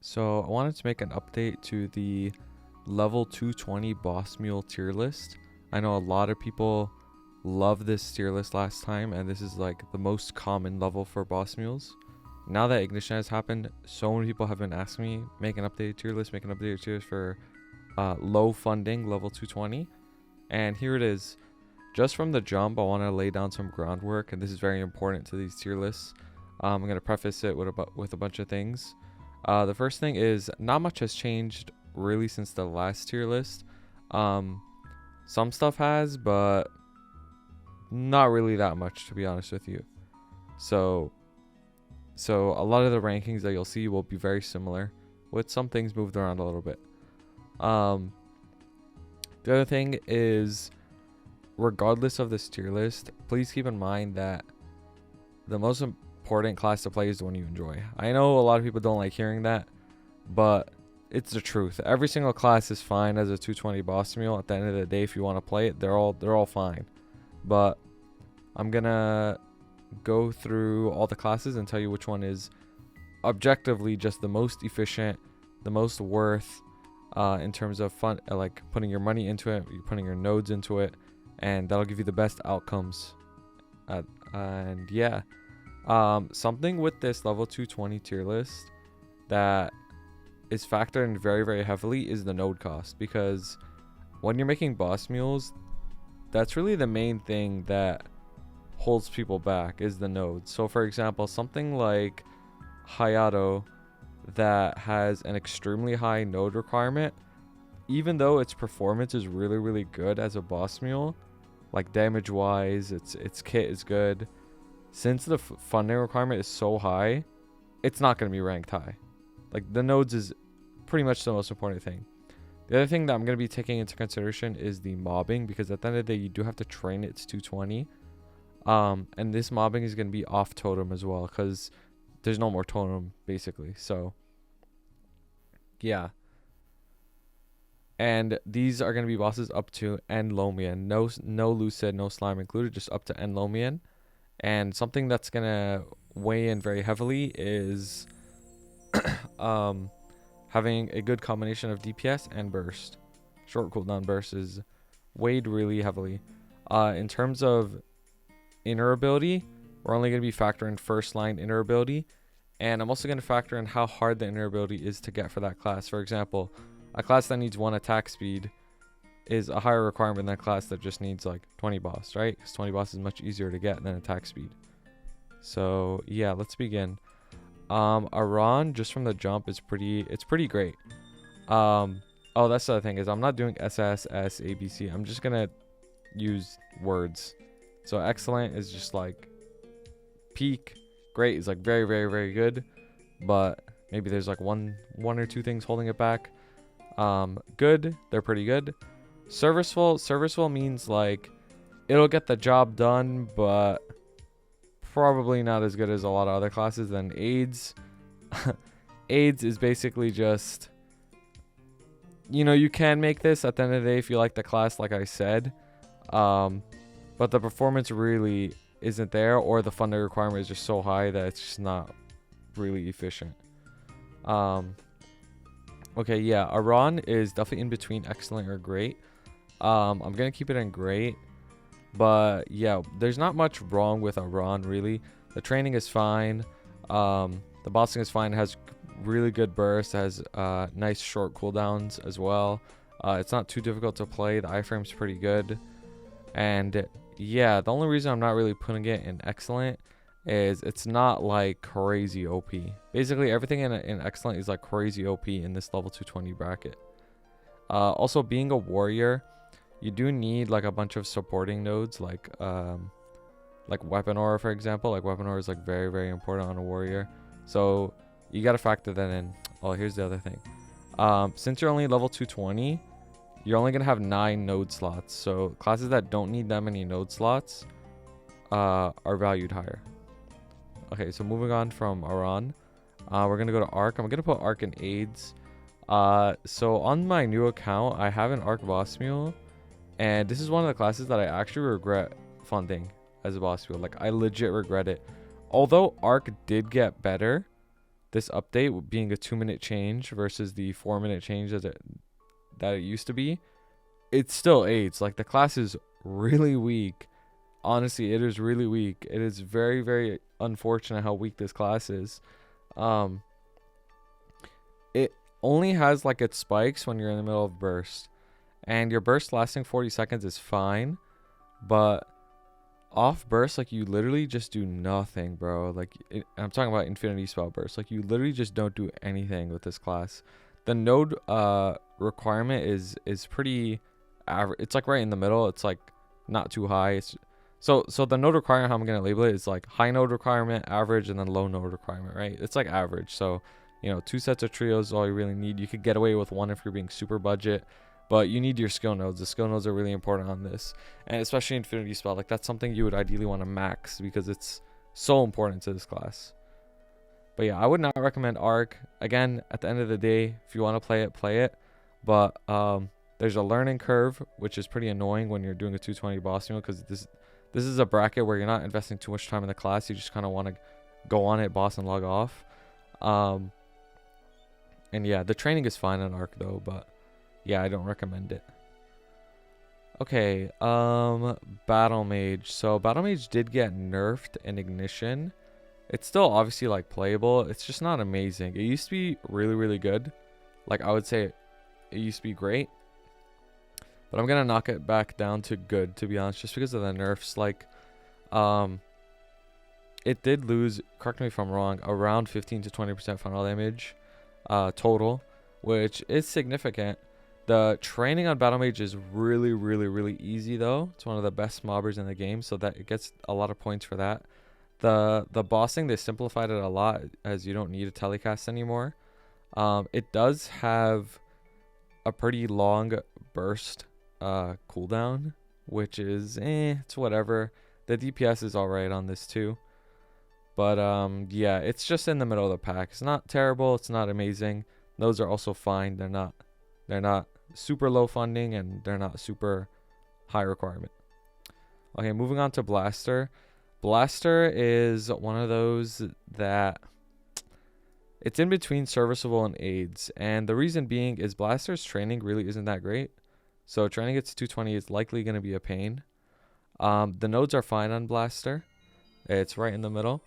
So I wanted to make an update to the level 220 boss mule tier list. I know a lot of people love this tier list last time, and this is like the most common level for boss mules. Now that ignition has happened, so many people have been asking me make an updated tier list, make an updated tier list for low funding level 220. And here it is. Just from the jump, I want to lay down some groundwork, and this is very important to these tier lists. I'm going to preface it with a bunch of things. The first thing is not much has changed really since the last tier list. Some stuff has, but not really that much, to be honest with you. So a lot of the rankings that you'll see will be very similar, with some things moved around a little bit. The other thing is, regardless of this tier list, please keep in mind that the most important class to play is the one you enjoy. I know a lot of people don't like hearing that, but it's the truth. Every single class is fine as a 220 boss mule. At the end of the day, if you want to play it, they're all fine. But I'm gonna go through all the classes and tell you which one is objectively just the most efficient, the most worth in terms of fun, like putting your money into it, you're putting your nodes into it, and that'll give you the best outcomes. And yeah, something with this level 220 tier list that is factored in very, very heavily is the node cost, because when you're making boss mules, that's really the main thing that holds people back, is the nodes. So for example, something like Hayato that has an extremely high node requirement, even though its performance is really, really good as a boss mule, like damage wise, its kit is good, since the funding requirement is so high, it's not going to be ranked high. Like, the nodes is pretty much the most important thing. The other thing that I'm going to be taking into consideration is the mobbing, because at the end of the day, you do have to train it to 220. And this mobbing is going to be off totem as well, because there's no more totem, basically. So, yeah. And these are going to be bosses up to Enlomian. No Lucid, no Slime included, just up to Enlomian. And something that's going to weigh in very heavily is having a good combination of DPS and burst. Short cooldown burst is weighed really heavily. In terms of inner ability, we're only going to be factoring first line inner ability. And I'm also going to factor in how hard the inner ability is to get for that class. For example, a class that needs 1 attack speed is a higher requirement than a class that just needs like 20 boss, right? Because 20 boss is much easier to get than attack speed. So yeah, let's begin. Aran, just from the jump, it's pretty great. Oh, that's the other thing, is I'm not doing SS, S, A, B, C. I'm just gonna use words. So excellent is just like peak. Great is like very, very, very good, but maybe there's like one or two things holding it back. Good, they're pretty good. Serviceful means like it'll get the job done, but probably not as good as a lot of other classes. Then AIDS. AIDS is basically just, you know, you can make this at the end of the day if you like the class, like I said, but the performance really isn't there, or the funding requirement is just so high that it's just not really efficient. Okay, yeah, Aran is definitely in between excellent or great. I'm gonna keep it in great, but yeah, there's not much wrong with Aran really. The training is fine, the bossing is fine, it has really good burst, it has nice short cooldowns as well. It's not too difficult to play, the iframe's pretty good, and yeah, the only reason I'm not really putting it in excellent is it's not like crazy OP. Basically everything in excellent is like crazy OP in this level 220 bracket. Also, being a warrior, you do need like a bunch of supporting nodes, like weapon aura, for example. Like weapon aura is like very, very important on a warrior, so you got to factor that in. Oh, here's the other thing. Since you're only level 220, you're only gonna have 9 node slots, so classes that don't need that many node slots are valued higher. Okay, so moving on from Aran, we're gonna go to Arc. I'm gonna put Arc in AIDS. So on my new account, I have an Arc boss mule, and this is one of the classes that I actually regret funding as a boss mule. Like, I legit regret it. Although Arc did get better, this update being a 2-minute change versus the 4-minute change that it used to be, it still aids. Like, the class is really weak. Honestly, it is really weak. It is very, very unfortunate how weak this class is. It only has like its spikes when you're in the middle of burst, and your burst lasting 40 seconds is fine, but off burst, like, you literally just do nothing, bro. Like, I'm talking about infinity spell burst. Like, you literally just don't do anything with this class. The node requirement is pretty average. It's like right in the middle. It's like not too high. It's so the node requirement, how I'm gonna label it, is like high node requirement, average, and then low node requirement, right? It's like average. So, you know, 2 sets of trios is all you really need. You could get away with 1 if you're being super budget, but you need your skill nodes. The skill nodes are really important on this, and especially infinity spell. Like, that's something you would ideally want to max because it's so important to this class. But yeah, I would not recommend Arc. Again, at the end of the day, if you want to play it, play it. But there's a learning curve, which is pretty annoying when you're doing a 220 boss meal, because this is a bracket where you're not investing too much time in the class. You just kind of want to go on it, boss, and log off. And yeah, the training is fine on Arc though, but yeah, I don't recommend it. Okay, Battle Mage. So Battle Mage did get nerfed in Ignition. It's still obviously like playable. It's just not amazing. It used to be really, really good. Like, I would say it used to be great. But I'm gonna knock it back down to good, to be honest, just because of the nerfs. Like, it did lose, correct me if I'm wrong, around 15 to 20% final damage total, which is significant. The training on Battle Mage is really, really, really easy though. It's one of the best mobbers in the game, so that it gets a lot of points for that. The bossing, they simplified it a lot, as you don't need a telecast anymore. It does have a pretty long burst cooldown, which is it's whatever. The DPS is alright on this too, but yeah, it's just in the middle of the pack. It's not terrible, it's not amazing. Those are also fine. They're not super low funding, and they're not super high requirement. Okay, moving on to Blaster. Blaster is one of those that it's in between serviceable and aids, and the reason being is Blaster's training really isn't that great. So training it to 220 is likely going to be a pain. The nodes are fine on Blaster. It's right in the middle.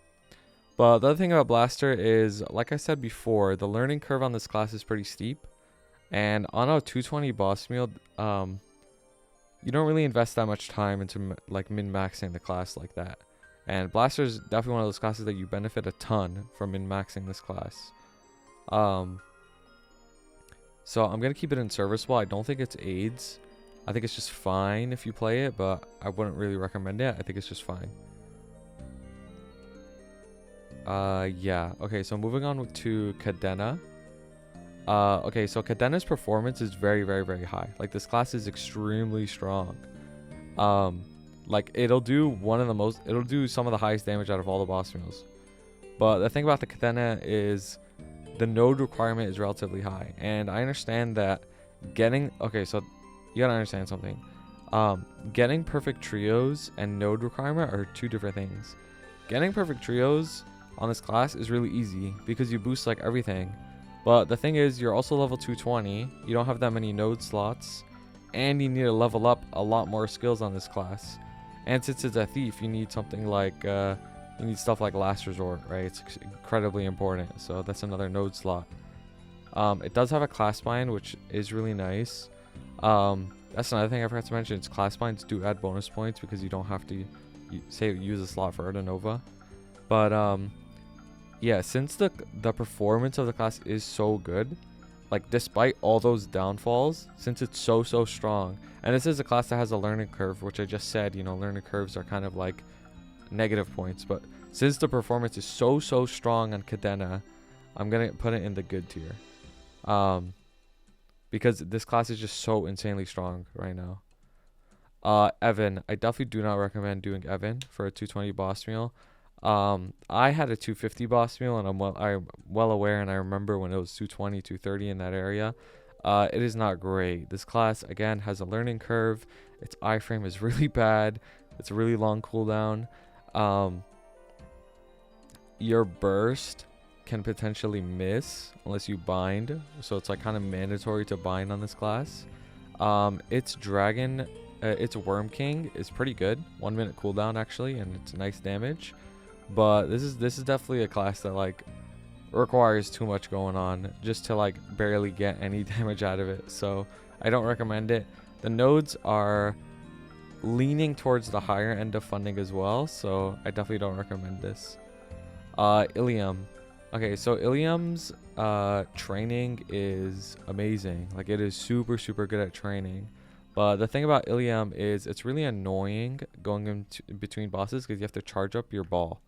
But the other thing about Blaster is, like I said before, the learning curve on this class is pretty steep. And on a 220 boss meal, you don't really invest that much time into like min-maxing the class like that. And Blaster is definitely one of those classes that you benefit a ton from min-maxing this class. So I'm going to keep it in serviceable. I don't think it's aids. I think it's just fine if you play it, but I wouldn't really recommend it. I think it's just fine. Yeah. Okay, so moving on to Cadena. Okay, so Cadena's performance is very, very, very high. Like, this class is extremely strong. Like, it'll do some of the highest damage out of all the boss meals. But the thing about the Cadena is the node requirement is relatively high. And I understand that okay, so you gotta understand something. Getting perfect trios and node requirement are 2 different things. Getting perfect trios on this class is really easy because you boost like everything. But the thing is, you're also level 220. You don't have that many node slots, and you need to level up a lot more skills on this class. And since it's a thief, you need something like you need stuff like Last Resort, right? It's incredibly important. So that's another node slot. It does have a class bind, which is really nice. That's another thing I forgot to mention. It's class binds do add bonus points because you don't have to use a slot for Nova. But yeah, since the performance of the class is so good, like, despite all those downfalls, since it's so strong, and this is a class that has a learning curve, which I just said, you know, learning curves are kind of like negative points, but since the performance is so strong on Cadena, I'm gonna put it in the good tier, because this class is just so insanely strong right now. Evan, I definitely do not recommend doing Evan for a 220 boss meal. I had a 250 boss meal, and I'm well aware, and I remember when it was 220, 230 in that area. It is not great. This class, again, has a learning curve. Its iframe is really bad. It's a really long cooldown. Your burst can potentially miss unless you bind. So it's like kind of mandatory to bind on this class. Its dragon, its Worm King is pretty good. 1 minute cooldown actually, and it's nice damage. But this is definitely a class that like requires too much going on just to like barely get any damage out of it. So I don't recommend it. The nodes are leaning towards the higher end of funding as well, so I definitely don't recommend this. Illium. Okay, so Illium's training is amazing. Like, it is super good at training. But the thing about Illium is it's really annoying going into between bosses because you have to charge up your ball.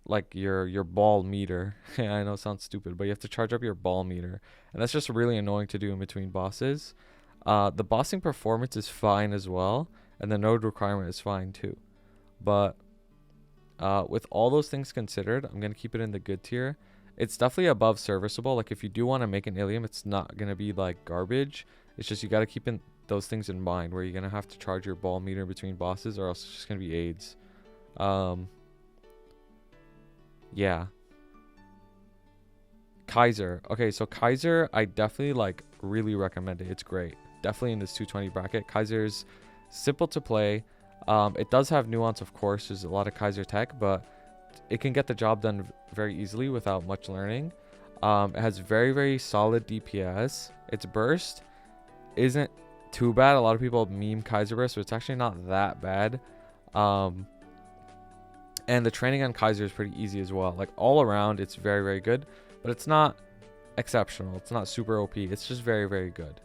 Like your ball meter. I know it sounds stupid, but you have to charge up your ball meter. And that's just really annoying to do in between bosses. The bossing performance is fine as well, and the node requirement is fine too. But with all those things considered, I'm going to keep it in the good tier. It's definitely above serviceable. Like, if you do want to make an Illium, it's not going to be like garbage. It's just you got to keep in those things in mind where you're going to have to charge your ball meter between bosses, or else it's just going to be AIDS. Yeah. Kaiser. Okay, so Kaiser, I definitely like really recommend it. It's great. Definitely in this 220 bracket. Kaiser's simple to play. It does have nuance, of course. There's a lot of Kaiser tech, but it can get the job done very easily without much learning. It has very solid DPS. Its burst isn't too bad. A lot of people meme Kaiser burst, but it's actually not that bad. And the training on Kaiser is pretty easy as well. Like, all around, it's very good, but it's not exceptional. It's not super OP. It's just very good.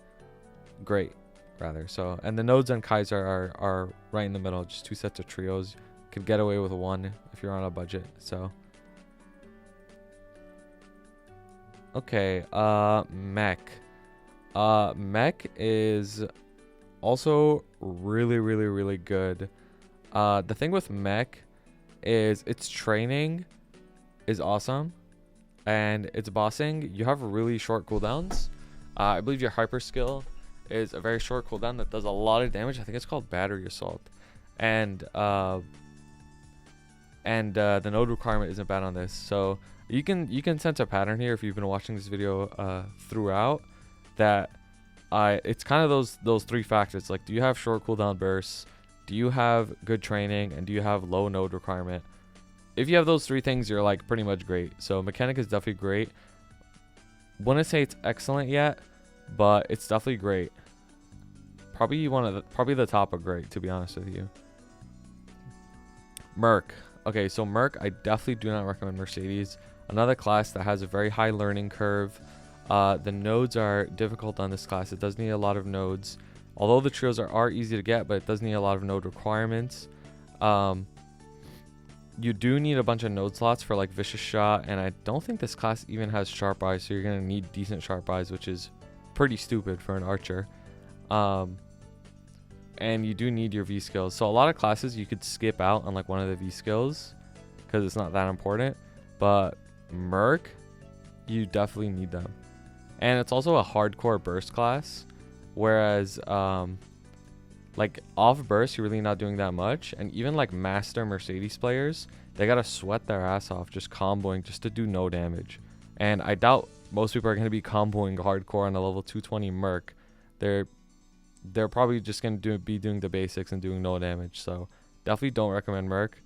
Great, rather. So, and the nodes on Kaiser are right in the middle. Just 2 sets of trios. Could get away with 1 if you're on a budget. So, okay, mech. Mech is also really good. The thing with mech is its training is awesome, and its bossing, you have really short cooldowns. I believe your hyper skill is a very short cooldown that does a lot of damage. I think it's called battery assault, and the node requirement isn't bad on this. So you can sense a pattern here if you've been watching this video throughout, that it's kind of those 3 factors. Like, do you have short cooldown bursts, do you have good training, and do you have low node requirement? If you have those 3 things, you're like pretty much great. So mechanic is definitely great. Wouldn't say it's excellent yet, but it's definitely great. Probably the top of great, to be honest with you. Merc. Okay, so Merc, I definitely do not recommend Mercedes. Another class that has a very high learning curve. The nodes are difficult on this class. It does need a lot of nodes. Although the trios are easy to get, but it does need a lot of node requirements. You do need a bunch of node slots for like Vicious Shot, and I don't think this class even has Sharp Eyes, so you're going to need decent Sharp Eyes, which is pretty stupid for an archer. And you do need your V skills. So a lot of classes you could skip out on like one of the V skills because it's not that important. But Merc, you definitely need them. And it's also a hardcore burst class, whereas like off burst you're really not doing that much. And even like master Mercedes players, they gotta sweat their ass off just comboing just to do no damage. And I doubt most people are going to be comboing hardcore on a level 220 Merc. They're probably just going to be doing the basics and doing no damage. So definitely don't recommend Merc.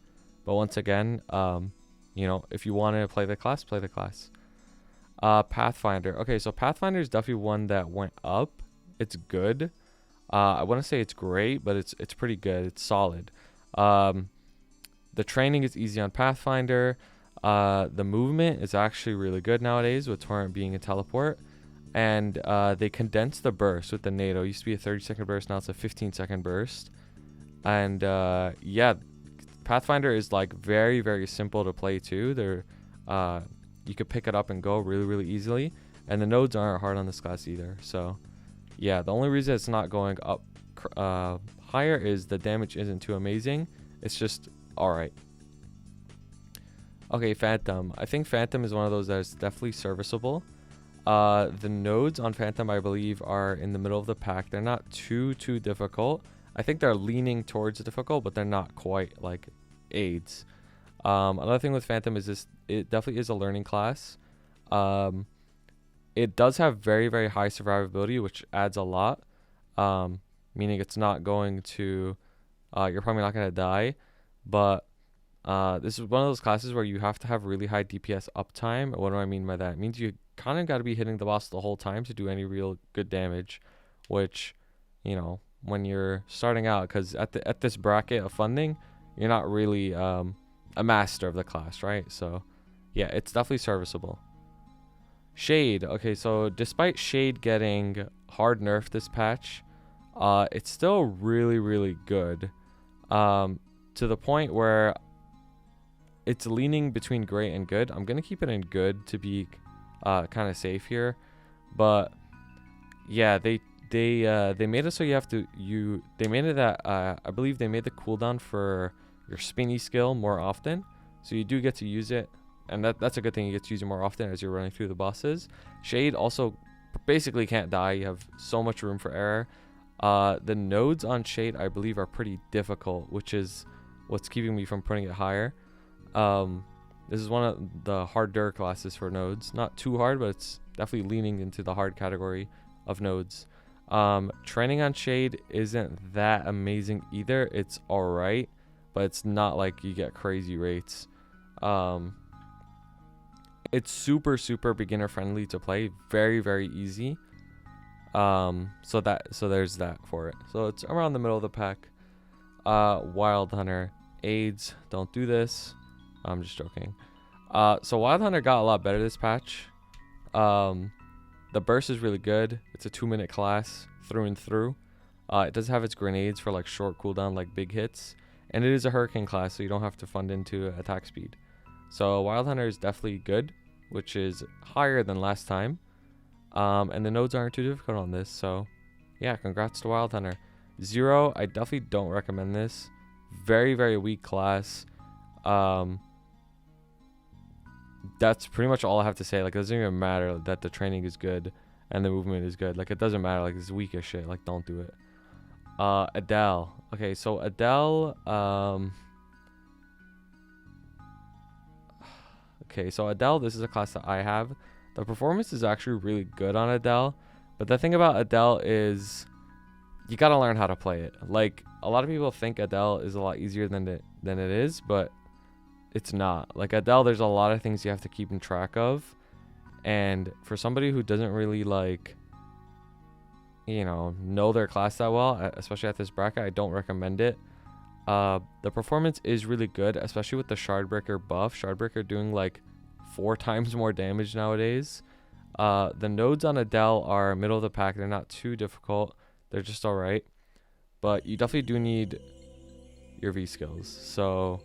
But once again, you know, if you want to play the class, play the class. Pathfinder. Okay, so Pathfinder is definitely one that went up. It's good. I wouldn't say it's great, but it's pretty good. It's solid. The training is easy on Pathfinder. The movement is actually really good nowadays with Torrent being a teleport. And they condensed the burst with the NATO. It used to be a 30-second burst, now it's a 15-second burst. And yeah, Pathfinder is like very simple to play too. You could pick it up and go really easily. And the nodes aren't hard on this class either. So yeah, the only reason it's not going up higher is the damage isn't too amazing. It's just alright. Okay, Phantom. I think Phantom is one of those that's definitely serviceable. The nodes on Phantom, I believe, are in the middle of the pack. They're not too difficult. I think they're leaning towards difficult, but they're not quite like AIDS. Another thing with Phantom is it definitely is a learning class. It does have very, very high survivability, which adds a lot. Meaning it's not going to, you're probably not going to die. But this is one of those classes where you have to have really high DPS uptime. What do I mean by that? It means you kind of got to be hitting the boss the whole time to do any real good damage, which, you know, when you're starting out, because at this bracket of funding, you're not really a master of the class, right? So yeah, it's definitely serviceable. Shade. Okay, so despite Shade getting hard nerfed this patch, it's still really, really good. To the point where it's leaning between great and good. I'm gonna keep it in good to be kind of safe here, but yeah, they made it so you have to they made it that I believe they made the cooldown for your spinny skill more often, so you do get to use it. And that's a good thing. You get to use it more often as you're running through the bosses. Shade also basically can't die. You have so much room for error. The nodes on Shade, I believe, are pretty difficult, which is what's keeping me from putting it higher. This is one of the harder classes for nodes. Not too hard, but it's definitely leaning into the hard category of nodes. Training on Shade isn't that amazing either. It's alright, but it's not like you get crazy rates. It's super, super beginner friendly to play. Very, very easy. So there's that for it. So it's around the middle of the pack. Wild Hunter. AIDS. Don't do this. I'm just joking. So Wild Hunter got a lot better this patch. The burst is really good. It's a 2-minute class through and through. It does have its grenades for like short cooldown, like big hits. And it is a hurricane class, so you don't have to fund into attack speed. So Wild Hunter is definitely good, which is higher than last time. And the nodes aren't too difficult on this. So yeah, congrats to Wild Hunter. Zero, I definitely don't recommend this. Very, very weak class. That's pretty much all I have to say. Like, it doesn't even matter that the training is good and the movement is good. Like, it doesn't matter. Like, it's weak as shit. Like, don't do it. Adele. Okay, so Adele, okay, so Adele, this is a class that I have. The performance is actually really good on Adele, but the thing about Adele is you gotta learn how to play it. Like, a lot of people think Adele is a lot easier than it is, but it's not. Like, Adele, there's a lot of things you have to keep in track of, and for somebody who doesn't really, like, you know their class that well, especially at this bracket, I don't recommend it. The performance is really good, especially with the Shardbreaker buff. Shardbreaker doing like 4 times more damage nowadays. The nodes on Adele are middle of the pack. They're not too difficult. They're just alright. But you definitely do need your V skills. So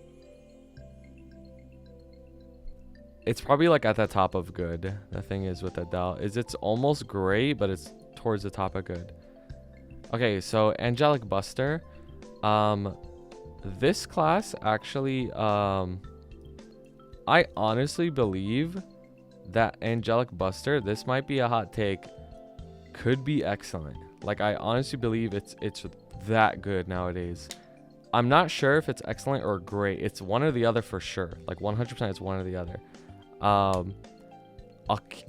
it's probably like at the top of good. The thing is with Adele is it's almost great, but it's towards the top of good. Okay, so Angelic Buster. This class actually, I honestly believe that Angelic Buster, this might be a hot take, could be excellent. Like, I honestly believe it's that good nowadays. I'm not sure if it's excellent or great. It's one or the other for sure. Like 100% it's one or the other.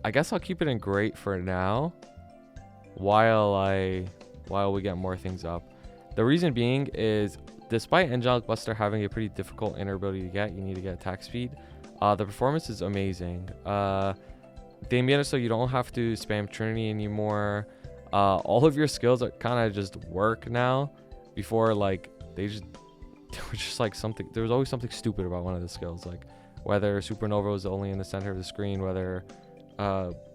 I guess I'll keep it in great for now while we get more things up. The reason being is, despite Angelic Buster having a pretty difficult inner ability to get, you need to get attack speed. The performance is amazing. They made it so you don't have to spam Trinity anymore. All of your skills kind of just work now. Before, like, they were just like something. There was always something stupid about one of the skills, like whether Supernova was only in the center of the screen, whether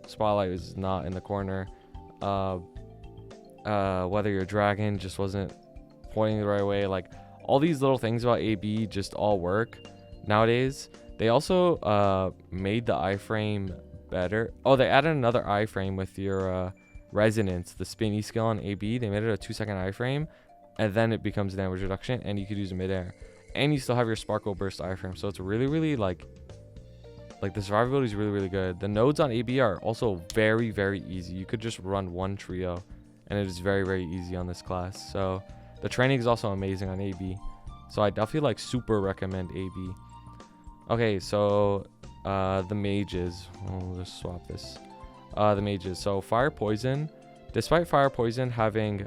Spotlight was not in the corner, whether your dragon just wasn't pointing the right way. Like, all these little things about AB just all work nowadays. They also made the iframe better. Oh, they added another iframe with your resonance, the spinny skill on AB. They made it a 2-second iframe, and then it becomes damage reduction, and you could use it midair, and you still have your sparkle burst iframe. So it's really, really like the survivability is really, really good. The nodes on AB are also very, very easy. You could just run one trio, and it is very, very easy on this class. So the training is also amazing on AB. So I definitely like super recommend AB. Okay, so the mages. I'll just swap this. The mages. So fire poison. Despite fire poison having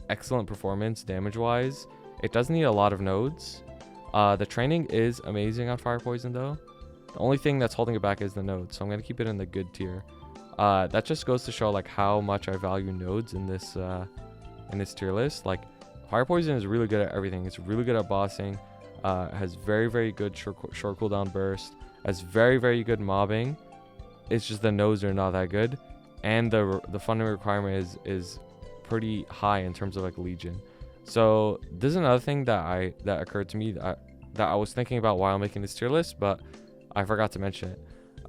excellent performance damage-wise, it does need a lot of nodes. The training is amazing on fire poison though. The only thing that's holding it back is the nodes, so I'm gonna keep it in the good tier. That just goes to show like how much I value nodes in this tier list. Like fire poison is really good at everything. It's really good at bossing. Has very good short cooldown burst. Has very good mobbing. It's just the nodes are not that good, and the fundamental requirement is pretty high in terms of like Legion. So this is another thing that occurred to me that I was thinking about while making this tier list, but I forgot to mention it.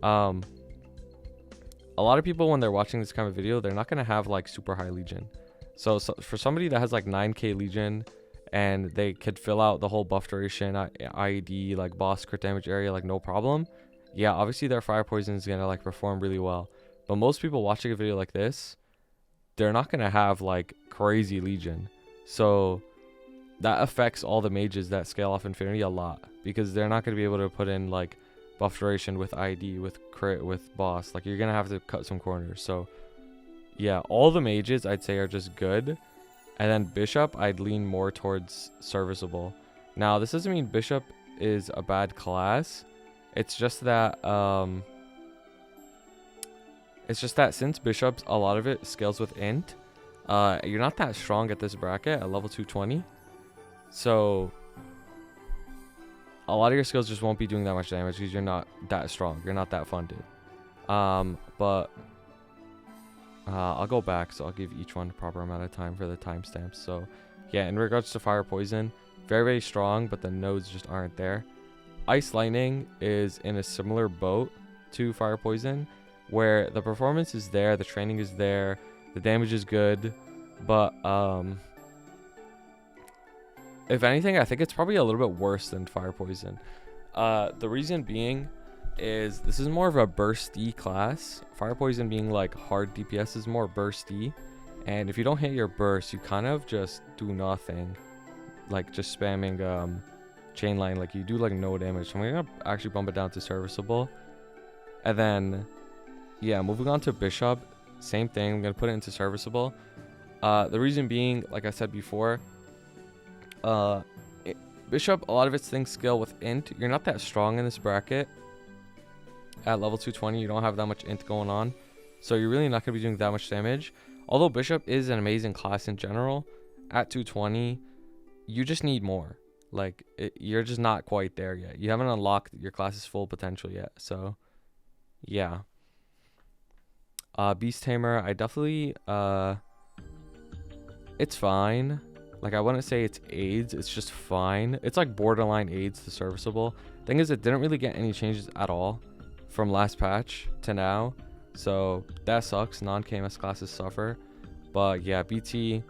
A lot of people, when they're watching this kind of video, they're not going to have like super high Legion. So for somebody that has like 9k Legion and they could fill out the whole buff duration, IED, like boss crit damage area, like no problem. Yeah, obviously their fire poison is going to like perform really well. But most people watching a video like this, they're not going to have like crazy Legion. So that affects all the mages that scale off Infinity a lot, because they're not going to be able to put in like buff duration with ID, with crit, with boss. Like you're going to have to cut some corners. So yeah, all the mages I'd say are just good. And then Bishop, I'd lean more towards serviceable. Now, this doesn't mean Bishop is a bad class. It's just that since Bishops, a lot of it scales with int, you're not that strong at this bracket at level 220. So a lot of your skills just won't be doing that much damage because you're not that strong. You're not that funded. But I'll go back, so I'll give each one the proper amount of time for the timestamps. So yeah, in regards to fire poison, very strong, but the nodes just aren't there. Ice lightning is in a similar boat to fire poison, where the performance is there, the training is there, the damage is good, but if anything, I think it's probably a little bit worse than fire poison. The reason being is this is more of a bursty class. Fire poison being like hard DPS is more bursty, and if you don't hit your burst, you kind of just do nothing, like just spamming chain line, like you do like no damage. So I'm gonna actually bump it down to serviceable. And then yeah, moving on to Bishop, same thing, I'm gonna put it into serviceable. The reason being, like I said before, Bishop, a lot of its things scale with int. You're not that strong in this bracket. At level 220, you don't have that much int going on, so you're really not going to be doing that much damage. Although Bishop is an amazing class in general, at 220, you just need more. Like, you're just not quite there yet. You haven't unlocked your class's full potential yet, so yeah. Beast Tamer, I definitely, it's fine. Like, I wouldn't say it's AIDS, it's just fine. It's like borderline AIDS to serviceable. Thing is, it didn't really get any changes at all from last patch to now, so that sucks. Non-KMS classes suffer. But yeah, BT,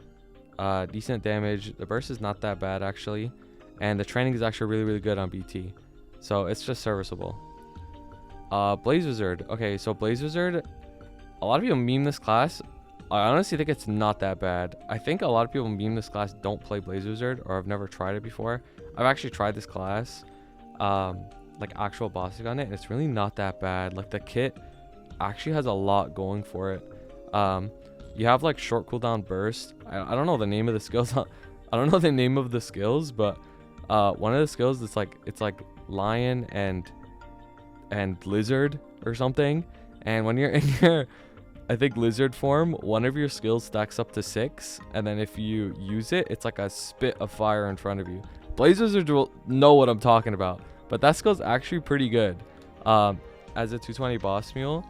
decent damage. The burst is not that bad actually, and the training is actually really good on BT, so it's just serviceable. Blaze Wizard. Okay, so Blaze Wizard, a lot of people meme this class. I honestly think it's not that bad. I think a lot of people meme this class don't play Blaze Wizard or have never tried it before. I've actually tried this class, like actual bossing on it, and it's really not that bad. Like the kit actually has a lot going for it. You have like short cooldown burst. I don't know the name of the skills. I don't know the name of the skills, but one of the skills it's like lion and lizard or something. And when you're in your, I think, lizard form, one of your skills stacks up to 6, and then if you use it, it's like a spit of fire in front of you. Blaze Wizard will know what I'm talking about, but that skill's actually pretty good as a 220 boss mule.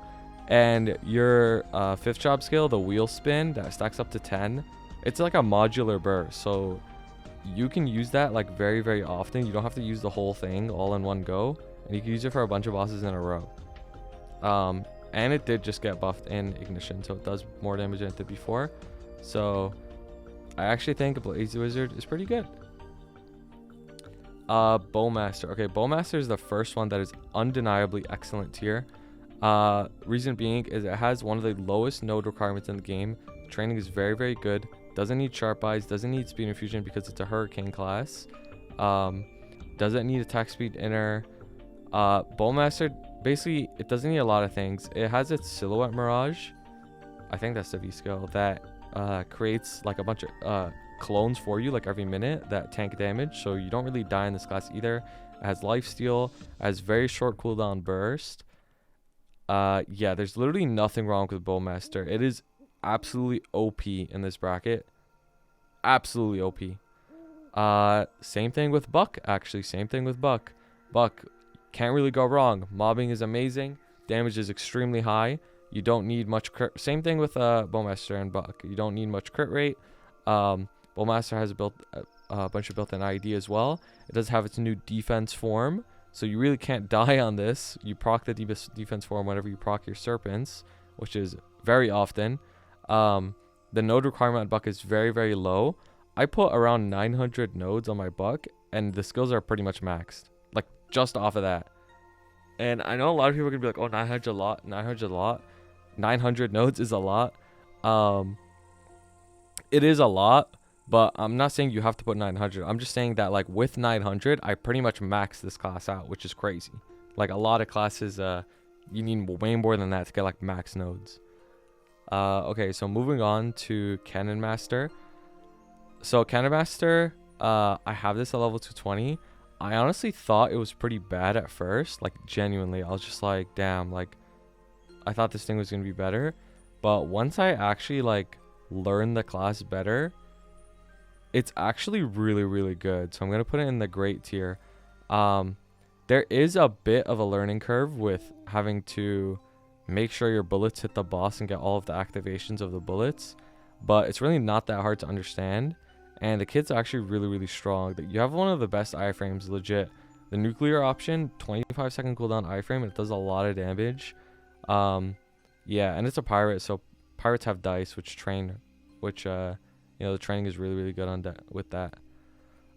And your 5th job skill, the wheel spin, that stacks up to 10, it's like a modular burst, so you can use that like very often. You don't have to use the whole thing all in one go, and you can use it for a bunch of bosses in a row. And it did just get buffed in Ignition, so it does more damage than it did before. So I actually think Blaze Wizard is pretty good. Bowmaster. Okay, Bowmaster is the first one that is undeniably excellent tier. Reason being is it has one of the lowest node requirements in the game. Training is very good. Doesn't need sharp eyes, doesn't need speed infusion because it's a hurricane class. Doesn't need attack speed inner. Bowmaster basically it doesn't need a lot of things. It has its Silhouette Mirage. I think that's the V skill that creates like a bunch of clones for you like every minute that tank damage, so you don't really die in this class either. It has lifesteal, has very short cooldown burst. Yeah, there's literally nothing wrong with Bowmaster. It is absolutely OP in this bracket. Absolutely OP. Same thing with Buck, actually. Same thing with Buck. Buck, can't really go wrong. Mobbing is amazing. Damage is extremely high. You don't need much crit. Same thing with Bowmaster and Buck. You don't need much crit rate. Bowmaster has a bunch of built-in ID as well. It does have its new defense form, so you really can't die on this. You proc the defense form whenever you proc your serpents, which is very often. The node requirement on Buck is very, very low. I put around 900 nodes on my Buck, and the skills are pretty much maxed, like just off of that. And I know a lot of people are gonna be like, "Oh, 900 a lot, 900 a lot." 900 nodes is a lot. It is a lot, but I'm not saying you have to put 900. I'm just saying that like with 900, I pretty much maxed this class out, which is crazy. Like a lot of classes, you need way more than that to get like max nodes. Okay, so moving on to Cannon Master. So Cannon Master, I have this at level 220. I honestly thought it was pretty bad at first. Like genuinely, I was just like, damn, like I thought this thing was gonna be better. But once I actually like learned the class better, it's actually really, really good. So I'm gonna put it in the great tier. There is a bit of a learning curve with having to make sure your bullets hit the boss and get all of the activations of the bullets, but it's really not that hard to understand. And the kit's actually really, really strong. You have one of the best iframes, legit. The nuclear option, 25-second cooldown iframe, it does a lot of damage. Yeah, and it's a pirate, so pirates have dice, which train, which you know, the training is really, really good on that with that.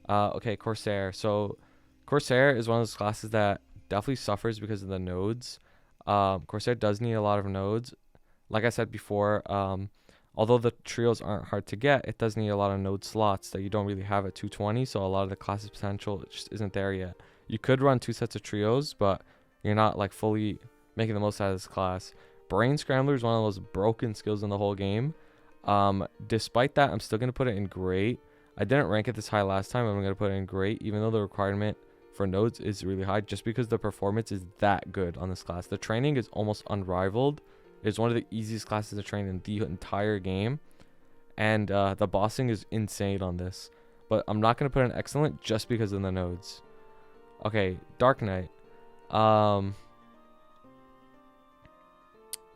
Okay, Corsair. So Corsair is one of those classes that definitely suffers because of the nodes. Corsair does need a lot of nodes. Like I said before, although the trios aren't hard to get, it does need a lot of node slots that you don't really have at 220, so a lot of the class's potential just isn't there yet. You could run 2 sets of trios, but you're not like fully making the most out of this class. Brain Scrambler is one of the most broken skills in the whole game. Despite that, I'm still going to put it in great. I didn't rank it this high last time. I'm going to put it in great, even though the requirement for nodes is really high, just because the performance is that good on this class. The training is almost unrivaled. It's one of the easiest classes to train in the entire game, and the bossing is insane on this. But I'm not going to put an excellent just because of the nodes. Okay, Dark Knight.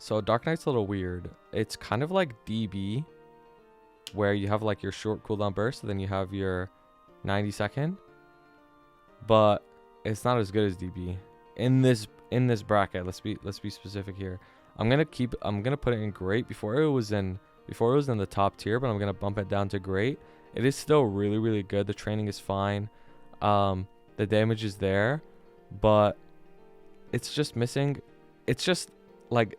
So Dark Knight's a little weird. It's kind of like DB, where you have like your short cooldown burst, and then you have your 90-second. But it's not as good as DB in this bracket. Let's be specific here. I'm gonna put it in great. Before it was in the top tier, but I'm gonna bump it down to great. It is still really, really good. The training is fine. The damage is there, but it's just missing. It's just like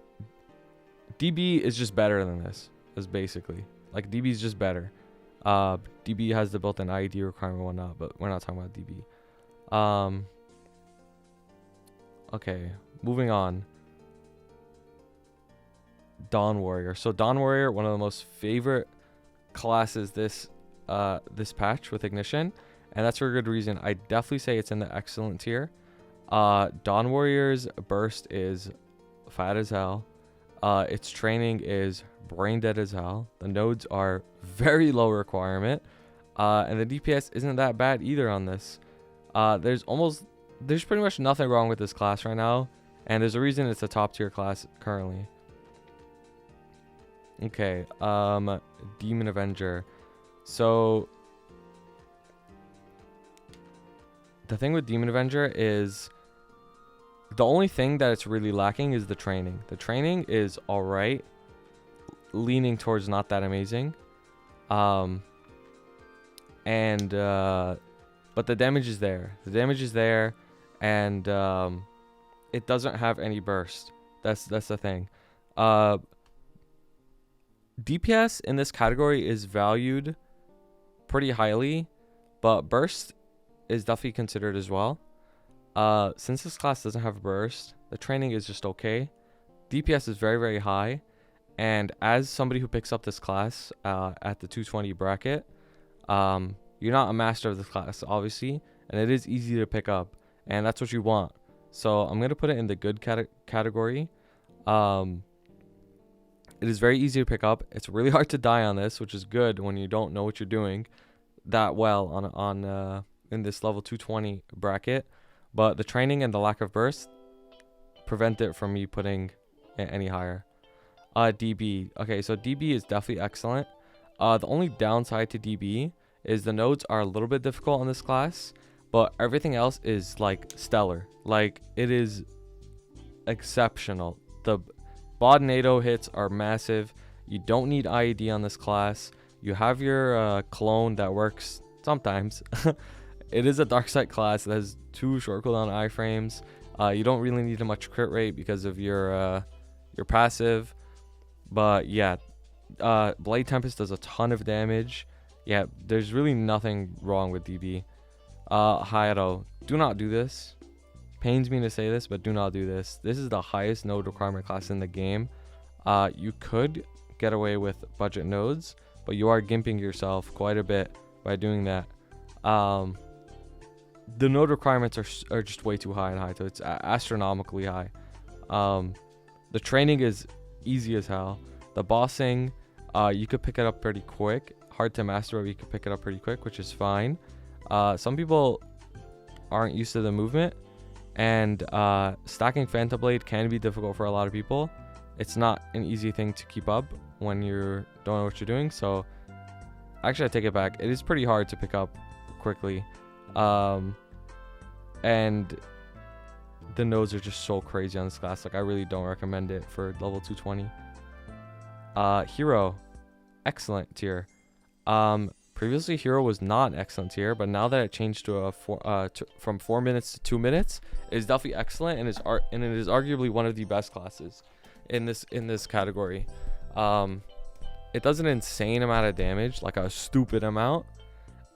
DB is just better than this. Is basically like DB is just better. DB has the built-in ID requirement and whatnot, but we're not talking about DB. Okay, moving on. Dawn Warrior. So Dawn Warrior, one of the most favorite classes this patch with Ignition, and that's for a good reason. I definitely say it's in the excellent tier. Dawn Warrior's burst is fat as hell. Its training is brain dead as hell. The nodes are very low requirement, and the DPS isn't that bad either on this. There's pretty much nothing wrong with this class right now, and there's a reason it's a top tier class currently. Okay, Demon Avenger. So the thing with Demon Avenger is the only thing that it's really lacking is the training. The training is alright, leaning towards not that amazing. But the damage is there. The damage is there, and it doesn't have any burst. That's the thing. DPS in this category is valued pretty highly, but burst is definitely considered as well. Since this class doesn't have burst, the training is just okay. DPS is very, very high. And as somebody who picks up this class at the 220 bracket, you're not a master of this class, obviously. And it is easy to pick up. And that's what you want. So I'm going to put it in the good category. It is very easy to pick up. It's really hard to die on this, which is good when you don't know what you're doing that well on in this level 220 bracket. But the training and the lack of burst prevent it from me putting it any higher. DB. Okay, so DB is definitely excellent. The only downside to DB is the nodes are a little bit difficult on this class, but everything else is like stellar. Like, it is exceptional. The bod NATO hits are massive. You don't need IED on this class. You have your clone that works sometimes. It is a dark side class that has 2 short cooldown iframes. You don't really need a much crit rate because of your passive. But yeah, Blade Tempest does a ton of damage. Yeah, there's really nothing wrong with DB. Hayato, do not do this. Pains me to say this, but do not do this. This is the highest node requirement class in the game. You could get away with budget nodes, but you are gimping yourself quite a bit by doing that. The node requirements are just way too high in Hayato. It's astronomically high. The training is easy as hell. The bossing, you could pick it up pretty quick. Hard to master, but you could pick it up pretty quick, which is fine. Some people aren't used to the movement, and stacking Phantom Blade can be difficult for a lot of people. It's not an easy thing to keep up when you don't know what you're doing. So actually, I take it back. It is pretty hard to pick up quickly. And the nodes are just so crazy on this class. Like, I really don't recommend it for level 220. Hero, excellent tier. Previously Hero was not an excellent tier, but now that it changed to from 4 minutes to 2 minutes, it is definitely excellent, and it is arguably one of the best classes in this category. It does an insane amount of damage, like a stupid amount.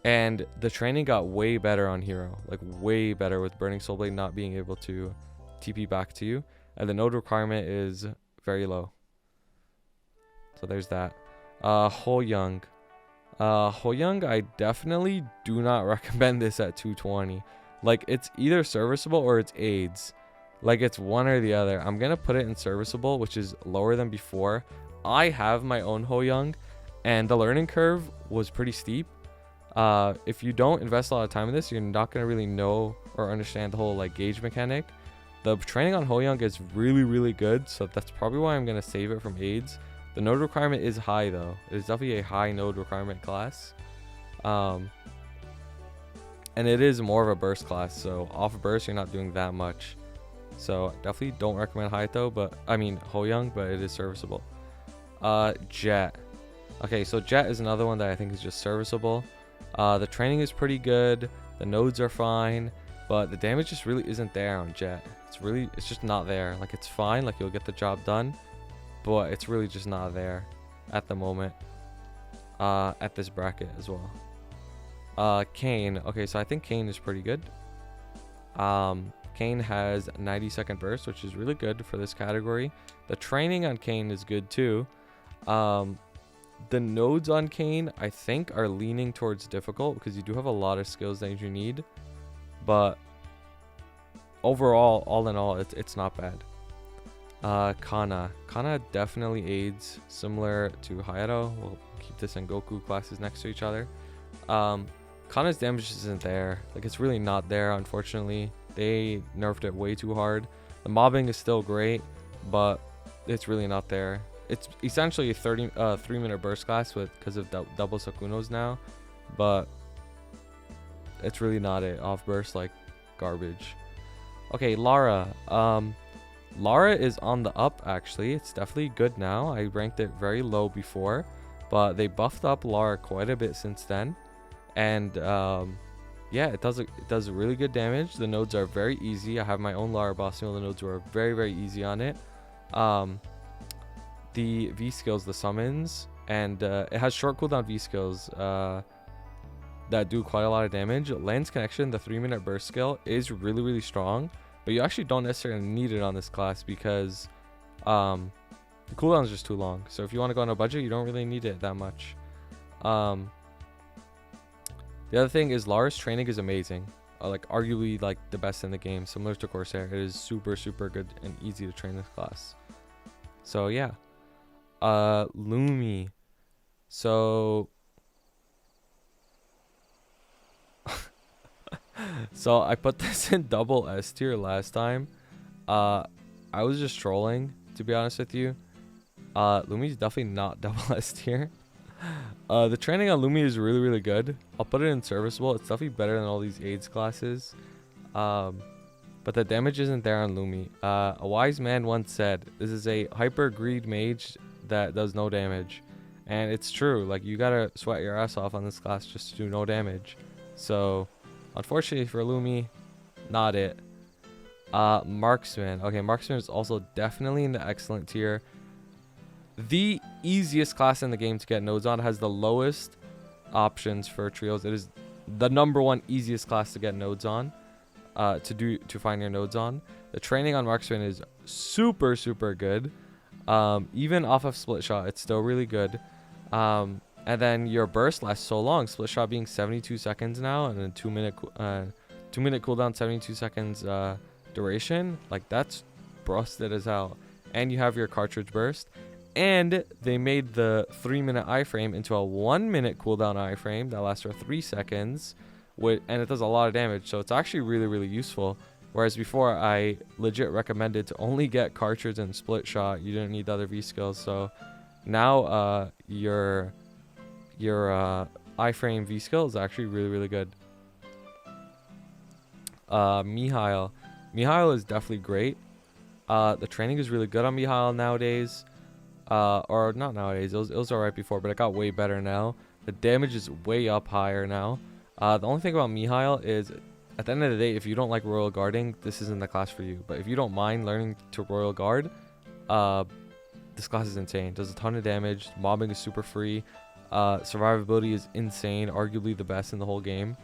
And the training got way better on Hero, like way better, with Burning Soul Blade not being able to TP back to you. And the node requirement is very low. So there's that. Hoyoung. Hoyoung, I definitely do not recommend this at 220. Like, it's either serviceable or it's AIDS. Like, it's one or the other. I'm going to put it in serviceable, which is lower than before. I have my own Hoyoung, and the learning curve was pretty steep. If you don't invest a lot of time in this, you're not going to really know or understand the whole like gauge mechanic. The training on Hoyoung is really, really good, so that's probably why I'm going to save it from AIDS. The node requirement is high, though. It is definitely a high node requirement class. And it is more of a burst class, so off burst, you're not doing that much. So definitely don't recommend Hayato, Hoyoung, but it is serviceable. Jett. Okay, so Jett is another one that I think is just serviceable. The training is pretty good. The nodes are fine, but the damage just really isn't there on Jett. It's just not there. Like, it's fine. Like, you'll get the job done, but it's really just not there at the moment. At this bracket as well. Kain. Okay, so I think Kain is pretty good. Kain has 90-second burst, which is really good for this category. The training on Kain is good too. The nodes on Kain, I think, are leaning towards difficult because you do have a lot of skills that you need. But overall, all in all, it's not bad. Kanna. Kanna definitely aids, similar to Hayato. We'll keep this in Goku classes next to each other. Kanna's damage isn't there. Like, it's really not there, unfortunately. They nerfed it way too hard. The mobbing is still great, but it's really not there. It's essentially a 3-minute burst class because of double Sakunos now, but it's really not it. Off burst, like, garbage. Okay, Lara. Lara is on the up, actually. It's definitely good now. I ranked it very low before, but they buffed up Lara quite a bit since then. And yeah, it does really good damage. The nodes are very easy. I have my own Lara boss. The nodes were very, very easy on it. The V skills, the summons, and it has short cooldown V skills. The that do quite a lot of damage. Lens Connection, the 3-minute burst skill, is really strong, but you actually don't necessarily need it on this class because the cooldown is just too long. So if you want to go on a budget, you don't really need it that much. The other thing is Lara's training is amazing. Like arguably like the best in the game, similar to Corsair. It is super good and easy to train this class. So yeah. Lumi. So so I put this in double S tier last time. I was just trolling, to be honest with you. Lumi's definitely not double S tier. The training on Lumi is really good. I'll put it in serviceable. It's definitely better than all these AIDS classes. But the damage isn't there on Lumi. A wise man once said, this is a hyper greed mage that does no damage. And it's true. Like, you gotta sweat your ass off on this class just to do no damage. So, unfortunately for Lumi, not it. Marksman. Okay, Marksman is also definitely in the excellent tier. The easiest class in the game to get nodes on, has the lowest options for trios. It is the #1 easiest class to get nodes on, to find your nodes on. The training on Marksman is super good. Even off of split shot, it's still really good. And then your burst lasts so long. Split shot being 72 seconds now, and then 2 minute cooldown, 72 seconds duration. Like, that's busted as hell. And you have your cartridge burst. And they made the 3-minute iframe into a 1-minute cooldown iframe that lasts for 3 seconds, and it does a lot of damage. So it's actually really useful. Whereas before, I legit recommended to only get cartridge and split shot. You didn't need the other V skills. So now your iframe V skill is actually really good. Mihile is definitely great. The training is really good on Mihile nowadays. Or not nowadays, it was alright before, but it got way better now. The damage is way up higher now. The only thing about Mihile is, at the end of the day, if you don't like Royal Guarding, this isn't the class for you. But if you don't mind learning to Royal Guard, this class is insane. Does a ton of damage. Mobbing is super free. Survivability is insane, arguably the best in the whole game.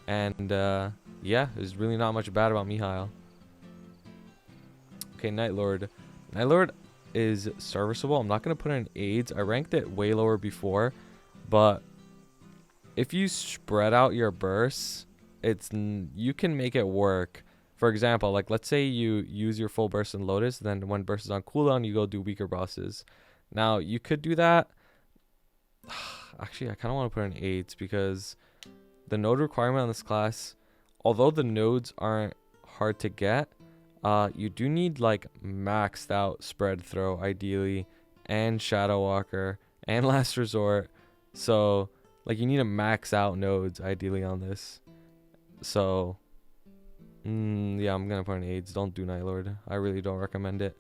And yeah, there's really not much bad about Mihile. Okay, Night Lord is serviceable. I'm not going to put in AIDS. I ranked it way lower before, but if you spread out your bursts, you can make it work. For example, like, let's say you use your full burst in Lotus, then when burst is on cooldown, you go do weaker bosses. Now, you could do that. Actually, I kind of want to put in AIDS because the node requirement on this class, although the nodes aren't hard to get, you do need like maxed out spread throw ideally, and Shadow Walker, and Last Resort. So like, you need to max out nodes ideally on this. So yeah, I'm gonna put in AIDS. Don't do Night Lord. I really don't recommend it.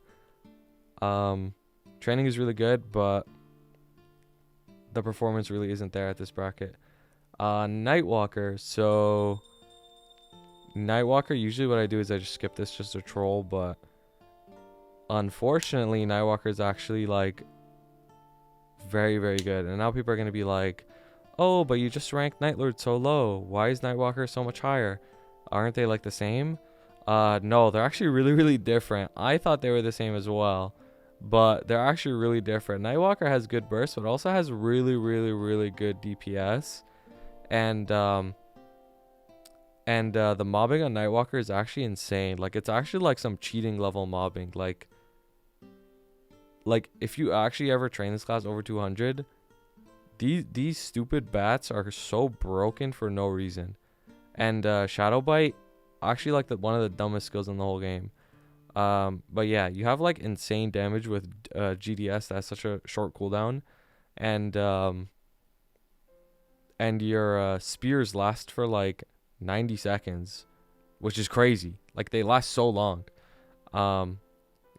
Training is really good, but the performance really isn't there at this bracket. Nightwalker. So Nightwalker, usually what I do is I just skip this just to troll, but unfortunately Nightwalker is actually like very good. And now people are going to be like, oh, but you just ranked Nightlord so low. Why is Nightwalker so much higher? Aren't they like the same? No, they're actually really different. I thought they were the same as well, but they're actually really different. Nightwalker has good burst, but also has really good DPS. And the mobbing on Nightwalker is actually insane. Like, it's actually like some cheating level mobbing. Like if you actually ever train this class over 200, these stupid bats are so broken for no reason. And Shadow Bite, actually like one of the dumbest skills in the whole game. But yeah, you have like insane damage with GDS. That's such a short cooldown, and your spears last for like 90 seconds, which is crazy. Like, they last so long.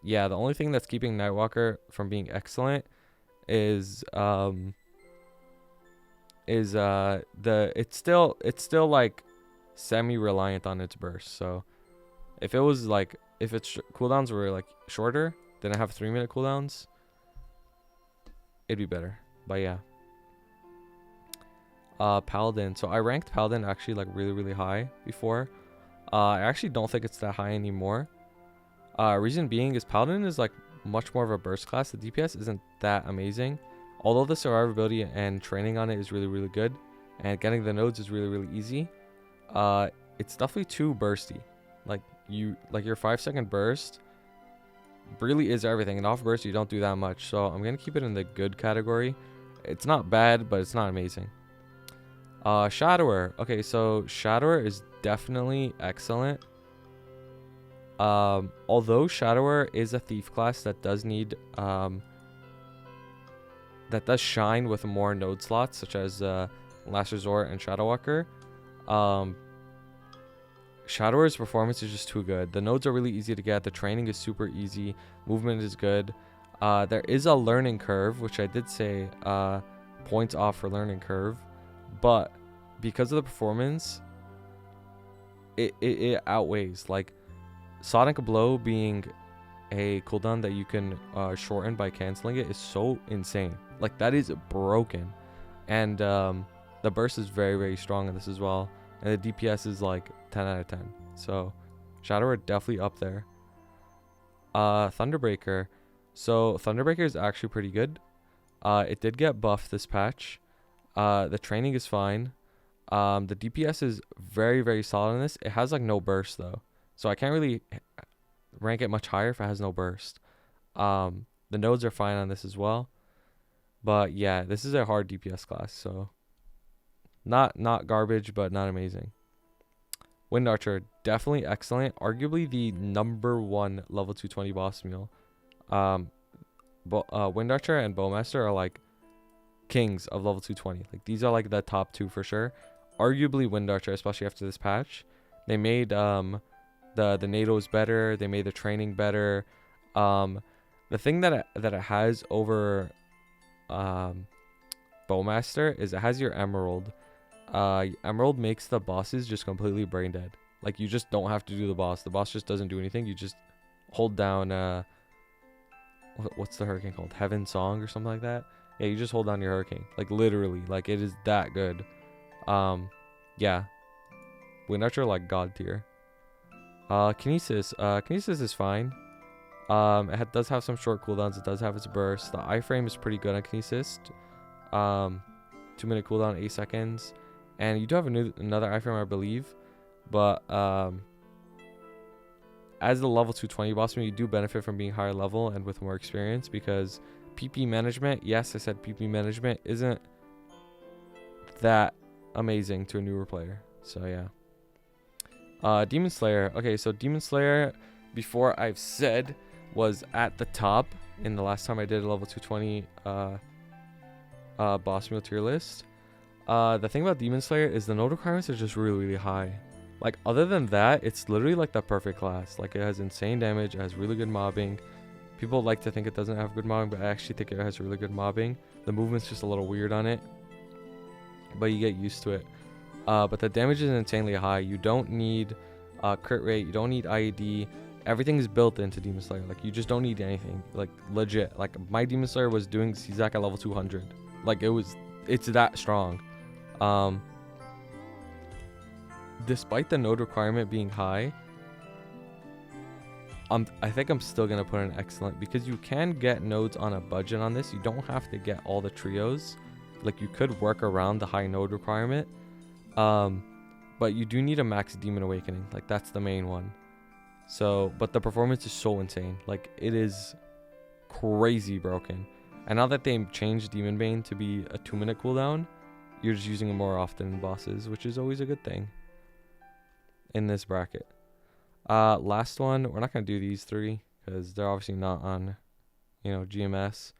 Yeah, the only thing that's keeping Nightwalker from being excellent is it's still like semi-reliant on its burst. So if its cooldowns were like shorter, then I have 3-minute cooldowns, it'd be better. But yeah. Paladin. So I ranked Paladin actually like really high before. I actually don't think it's that high anymore. Reason being is Paladin is like much more of a burst class. The DPS isn't that amazing, although the survivability and training on it is really good, and getting the nodes is really easy. It's definitely too bursty. Like your 5-second burst really is everything, and off burst you don't do that much. So I'm gonna keep it in the good category. It's not bad, but it's not amazing. Shadower. Okay, so Shadower is definitely excellent. Although Shadower is a thief class that does need that does shine with more node slots, such as Last Resort and Shadow Walker. Shadower's performance is just too good. The nodes are really easy to get. The training is super easy. Movement is good. There is a learning curve, which I did say points off for learning curve, but because of the performance, it outweighs. Like Sonic Blow being a cooldown that you can shorten by canceling it is so insane. Like that is broken, and the burst is very strong in this as well, and the DPS is like 10 out of 10. So Shadower definitely up there. Thunderbreaker. So Thunderbreaker is actually pretty good. It did get buffed this patch. The training is fine. The DPS is very solid in this. It has like no burst though, so I can't really rank it much higher if it has no burst. The nodes are fine on this as well, but yeah, this is a hard DPS class, so not garbage, but not amazing. Wind Archer, definitely excellent. Arguably the #1 level 220 boss mule. Wind Archer and Bowmaster are like kings of level 220. Like these are like the top 2 for sure. Arguably Wind Archer, especially after this patch. They made the NATOs better. They made the training better. The thing that it has over Bowmaster is it has your Emerald. Emerald makes the bosses just completely brain dead. Like you just don't have to do the boss. The boss just doesn't do anything. You just hold down what's the hurricane called? Heaven Song or something like that. Yeah, you just hold down your hurricane. Like literally, like it is that good. Yeah. Wind Archer like god tier. Kinesis. Kinesis is fine. It does have some short cooldowns. It does have its burst. The iframe is pretty good on Kinesis. 2-minute cooldown, 8 seconds. And you do have another iframe, I believe. But as the level 220 boss, you do benefit from being higher level and with more experience, because PP management, yes, I said PP management isn't that amazing to a newer player. So yeah. Demon Slayer. Okay, so Demon Slayer, before I've said, was at the top in the last time I did a level 220 boss mule tier list. The thing about Demon Slayer is the node requirements are just really high. Like other than that, it's literally like the perfect class. Like it has insane damage, it has really good mobbing. People like to think it doesn't have good mobbing, but I actually think it has really good mobbing. The movement's just a little weird on it, but you get used to it. But the damage is insanely high. You don't need crit rate, you don't need IED. Everything is built into Demon Slayer. Like you just don't need anything. Like legit. Like my Demon Slayer was doing CZAC at level 200. Like it's that strong. Despite the node requirement being high, I think I'm still gonna put an excellent, because you can get nodes on a budget on this. You don't have to get all the trios. Like you could work around the high node requirement, but you do need a max Demon Awakening. Like that's the main one. So, but the performance is so insane. Like it is crazy broken. And now that they changed Demon Bane to be a 2-minute cooldown, you're just using it more often in bosses, which is always a good thing in this bracket. Last one, we're not going to do these 3 because they're obviously not on, GMS.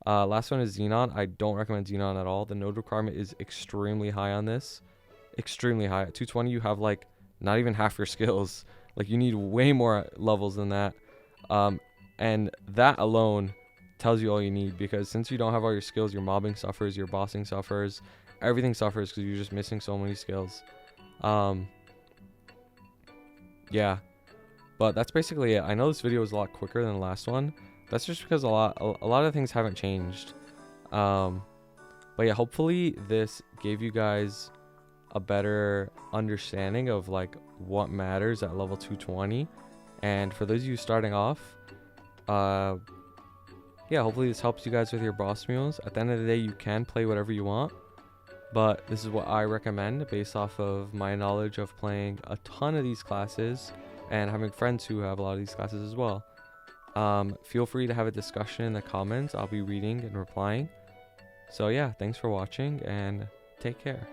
Last one is Xenon. I don't recommend Xenon at all. The node requirement is extremely high on this. Extremely high. At 220, you have like not even half your skills. Like you need way more levels than that. And that alone tells you all you need, because since you don't have all your skills, your mobbing suffers, your bossing suffers, everything suffers because you're just missing so many skills. Yeah, but that's basically it. I know this video is a lot quicker than the last one. That's just because a lot of things haven't changed. But yeah, hopefully this gave you guys a better understanding of like what matters at level 220. And for those of you starting off, yeah, hopefully this helps you guys with your boss mules. At the end of the day, you can play whatever you want, but this is what I recommend based off of my knowledge of playing a ton of these classes and having friends who have a lot of these classes as well. Feel free to have a discussion in the comments. I'll be reading and replying. So yeah, thanks for watching and take care.